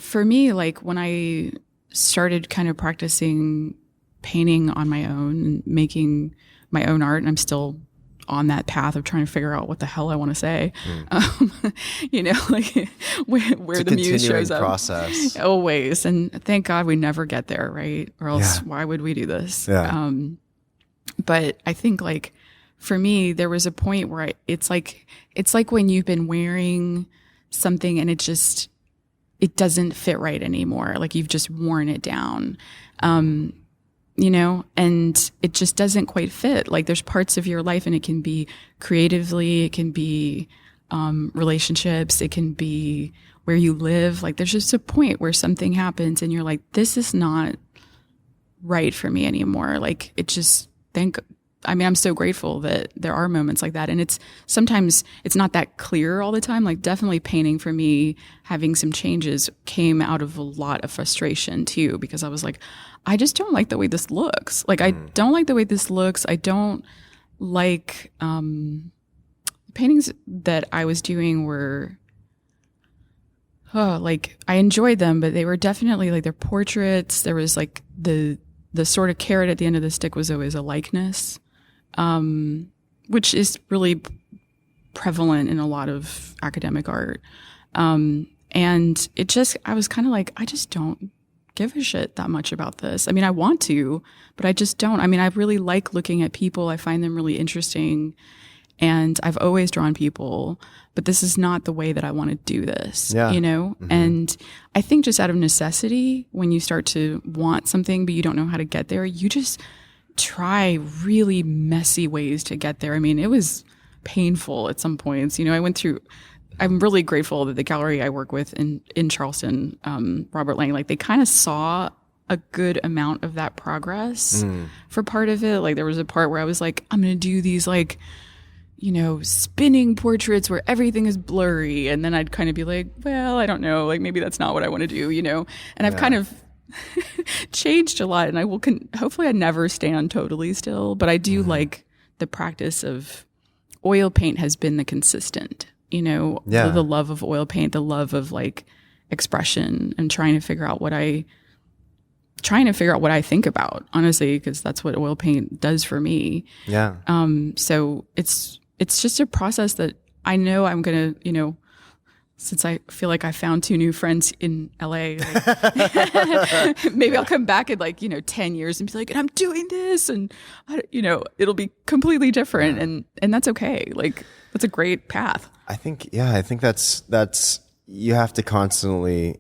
for me, like when I started kind of practicing painting on my own and making my own art, and I'm still on that path of trying to figure out what the hell I want to say. You know, like where the muse shows up. Process. Always. And thank God we never get there, right? Or else why would we do this? Yeah. But I think like for me, there was a point where it's like when you've been wearing something and it doesn't fit right anymore. Like you've just worn it down. You know, and it just doesn't quite fit. Like there's parts of your life, and it can be creatively, it can be relationships, it can be where you live. Like there's just a point where something happens and you're like, this is not right for me anymore. Like it just, I'm so grateful that there are moments like that. And sometimes it's not that clear all the time. Like definitely painting for me, having some changes came out of a lot of frustration too, because I was like, I just don't like the way this looks. Like, I don't like the way this looks. I don't like, paintings that I was doing were, like I enjoyed them, but they were definitely like they're portraits. There was like the sort of carrot at the end of the stick was always a likeness, which is really prevalent in a lot of academic art. And I was kind of like, I just don't give a shit that much about this. I mean, I want to, but I just don't. I mean, I really like looking at people. I find them really interesting. And I've always drawn people, but this is not the way that I want to do this, you know? Mm-hmm. And I think just out of necessity, when you start to want something, but you don't know how to get there, you just try really messy ways to get there. I mean, it was painful at some points. You know, I'm really grateful that the gallery I work with in Charleston, Robert Lang, like they kind of saw a good amount of that progress for part of it. Like there was a part where I was like, I'm going to do these like, you know, spinning portraits where everything is blurry. And then I'd kind of be like, well, I don't know, like maybe that's not what I want to do, you know? And I've kind of changed a lot, and I will, hopefully I never stand totally still, but I do like the practice of oil paint has been the consistent. You know, the love of oil paint, the love of like expression, and trying to figure out what I think about, honestly, because that's what oil paint does for me. Yeah. So it's just a process that I know I'm going to, you know, since I feel like I found 2 new friends in LA, like, maybe I'll come back in like, you know, 10 years and be like, and I'm doing this, and you know, it'll be completely different, and that's okay. Like that's a great path. I think that's you have to constantly